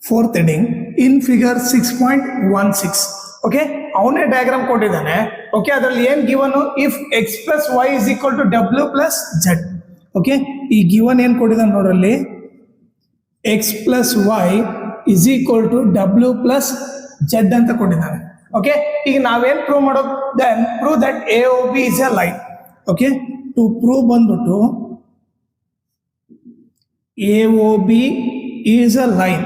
fourth heading in figure 6.16. Okay, ಅವನೇ diagram ಕೊಟ್ಟಿದ್ದಾನೆ. Okay, ಅದರಲ್ಲಿ ಏನ್ given, if X plus Y is equal to W plus Z. Okay, ಈ given ಏನ್ ಕೊಟ್ಟಿದ್ದಾನೆ ನೋಡ್ರಲ್ಲಿ, X plus Y is equal to W plus Z ಅಂತ ಕೊಟ್ಟಿದ್ದಾನೆ. ಓಕೆ, ಈಗ ನಾವೇನ್ ಪ್ರೂವ್ ಮಾಡೋದು, then prove that A O B is a line. Okay, to prove ಬಂದ್ಬಿಟ್ಟು A O B is a line.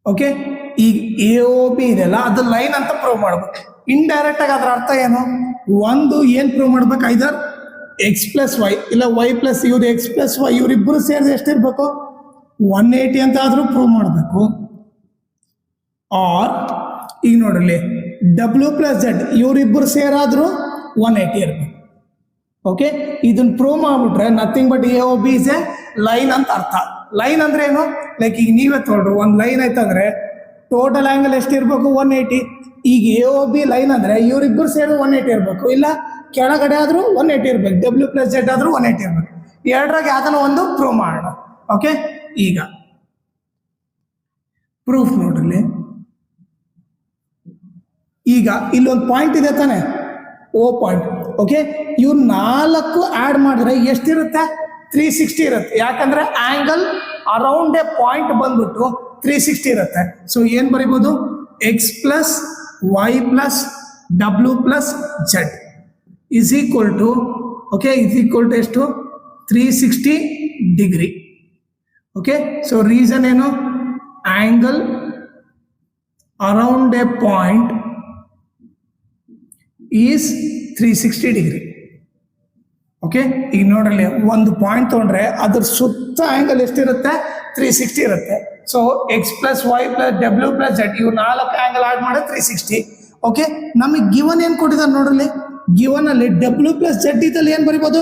Okay, ಈಗ ಎ ಒ ಬಿ ಇದೆಯಲ್ಲ ಅದು line ಅಂತ ಪ್ರೂವ್ ಮಾಡ್ಬೇಕು. ಇಂಡೈರೆಕ್ಟ್ ಆಗಿ ಅದರ ಅರ್ಥ ಏನು, ಒಂದು ಏನ್ ಪ್ರೂವ್ ಮಾಡ್ಬೇಕು, ಐದರ್ ಎಕ್ಸ್ ಪ್ಲಸ್ ವೈ ಇಲ್ಲ ವೈ ಪ್ಲಸ್ ಇವ್ರು ಎಕ್ಸ್ ಪ್ಲಸ್ ವೈ ಇವರಿಬ್ಬರು ಸೇರಿದ್ರೆ ಎಷ್ಟಿರ್ಬೇಕು, 180 ಅಂತ ಆದ್ರೂ ಪ್ರೂವ್ ಮಾಡಬೇಕು. ಆರ್ ಈಗ ನೋಡ್ರಲ್ಲಿ ಡಬ್ಲ್ಯೂ ಪ್ಲಸ್ ಜೆಡ್ ಇವರಿಬ್ಬರು ಸೇರಾದ್ರೂ 180 ಇರ್ಬೇಕು. ಓಕೆ, ಇದನ್ನ ಪ್ರೂವ್ ಮಾಡ್ಬಿಟ್ರೆ nothing but A O B is a line ಅಂತ ಅರ್ಥ. ಲೈನ್ ಅಂದ್ರೆ ಏನು, ಲೈಕ್ ಈಗ ನೀವೇ ತೊಗೊಳ್ರಿ, ಒಂದು ಲೈನ್ ಆಯ್ತಂದ್ರೆ ಟೋಟಲ್ ಆಂಗಲ್ ಎಷ್ಟಿರ್ಬೇಕು, 180. ಈಗ ಎ ಒ ಬಿ ಲೈನ್ ಅಂದ್ರೆ ಇವರಿಬ್ಬರು ಸೇರಿ 180 ಇರಬೇಕು, ಇಲ್ಲ ಕೆಳಗಡೆ ಆದ್ರೂ 180 ಇರ್ಬೇಕು, ಡಬ್ಲ್ಯೂ ಪ್ಲಸ್ ಜೆಡ್ ಆದ್ರೂ 180 ಇರ್ಬೇಕು. ಎರಡರಾಗ ಯಾವ್ದನ್ನ ಒಂದು ಪ್ರೂವ್ ಮಾಡೋಣ. ಓಕೆ, ಈಗ ಪ್ರೂಫ್ ನೋಡ್ರಿ, ಈಗ ಇಲ್ಲೊಂದು ಪಾಯಿಂಟ್ ಇದೆ ತಾನೆ, ಓ ಪಾಯಿಂಟ್. ಓಕೆ, ಇವ್ 4 ಆಡ್ ಮಾಡಿದ್ರೆ ಎಷ್ಟಿರುತ್ತೆ, 360 ಇರುತ್ತೆ. ಯಾಕಂದ್ರೆ ಆಂಗಲ್ ಅರೌಂಡ್ ಎ ಪಾಯಿಂಟ್ ಬಂದ್ಬಿಟ್ಟು 360 ಇರುತ್ತೆ. ಸೊ ಏನ್ ಬರೀಬಹುದು, X plus Y plus W plus Z is equal to, okay, is equal to ಎಷ್ಟು, 360 ಡಿಗ್ರಿ. ಓಕೆ, ಸೊ ರೀಸನ್ ಏನು, angle around a point is 360 degree. Okay, ಈಗ ನೋಡ್ರಲ್ಲಿ ಒಂದು ಪಾಯಿಂಟ್ ತೊಗೊಂಡ್ರೆ ಅದ್ರ ಸುತ್ತ ಆಂಗಲ್ ಎಷ್ಟಿರುತ್ತೆ, 360 ಇರುತ್ತೆ. So X plus Y plus W plus Z ಇವು 4 ಆಂಗಲ್ ಆಡ್ ಮಾಡಿದ್ರೆ 360. ಓಕೆ, ನಮಗೆ ಗಿವನ್ ಏನ್ ಕೊಟ್ಟಿದ್ದಾರೆ ನೋಡ್ರಲ್ಲಿ, ಗಿವನ್ ಅಲ್ಲಿ ಡಬ್ಲ್ಯೂ ಪ್ಲಸ್ ಜೆಡ್ ಇದ್ದಲ್ಲಿ ಏನ್ ಬರಿಬೋದು,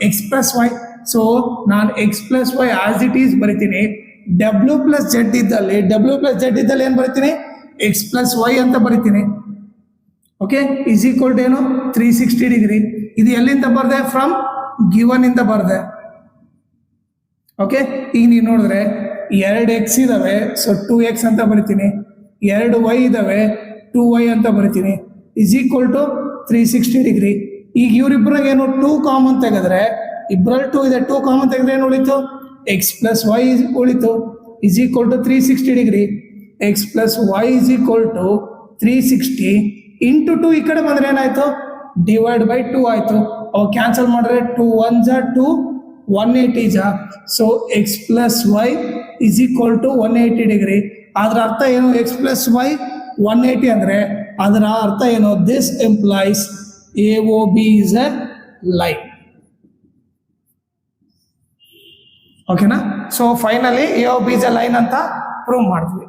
ಎಕ್ಸ್ ಪ್ಲಸ್ ವೈ. ಸೊ ನಾನು X plus Y as it is ಬರಿತೀನಿ. ಡಬ್ಲ್ಯೂ ಪ್ಲಸ್ ಜೆಡ್ ಇದ್ದಲ್ಲಿ ಏನ್ ಬರಿತೀನಿ, ಎಕ್ಸ್ ಪ್ಲಸ್ ವೈ ಅಂತ ಬರಿತೀನಿ. ಓಕೆ, ಇಸ್ ಈಕ್ವಲ್ ಟು ಏನು, 360 ಡಿಗ್ರಿ. ಇದು ಎಲ್ಲಿಂದ ಬರ್ದೆ, ಫ್ರಮ್ ಗಿವನ್ ಇಂದ ಬರ್ದೆ. ಓಕೆ, ಈಗ ನೀವು ನೋಡಿದ್ರೆ 2 ಎಕ್ಸ್ ಇದಾವೆ, ಸೊ 2x ಅಂತ ಬರಿತೀನಿ. 2 ವೈ ಇದಾವೆ, 2y ಅಂತ ಬರಿತೀನಿ. Is equal to 360 degree. ಈಗ ಇವ್ರಿಬ್ರಾಗ ಏನು 2 ಕಾಮನ್ ತೆಗೆದ್ರೆ, ಇಬ್ರಲ್ಲಿ 2 ಇದೆ, 2 ಕಾಮನ್ ತೆಗೆದ್ರೆ ಏನು ಉಳಿತು, ಎಕ್ಸ್ ಪ್ಲಸ್ ವೈ ಉಳಿತು. Is equal to 360 degree. X plus Y is equal to 360 into 2 ಈ ಕಡೆ ಬಂದ್ರೆ ಏನಾಯ್ತು, ಡಿವೈಡ್ ಬೈ 2 ಆಯ್ತು. ಅವು ಕ್ಯಾನ್ಸಲ್ ಮಾಡಿದ್ರೆ 2 1 ಜಾ 2 180 ಜಾ. So X plus Y is equal to 180 degree. ಅದರ ಅರ್ಥ ಏನು, ಎಕ್ಸ್ ಪ್ಲಸ್ ವೈ 180 ಅಂದ್ರೆ ಅದರ ಅರ್ಥ ಏನು, this implies A O B is a line. ಓಕೆನಾ, so finally A O B is a line ಅಂತ ಪ್ರೂವ್ ಮಾಡ್ತೀವಿ.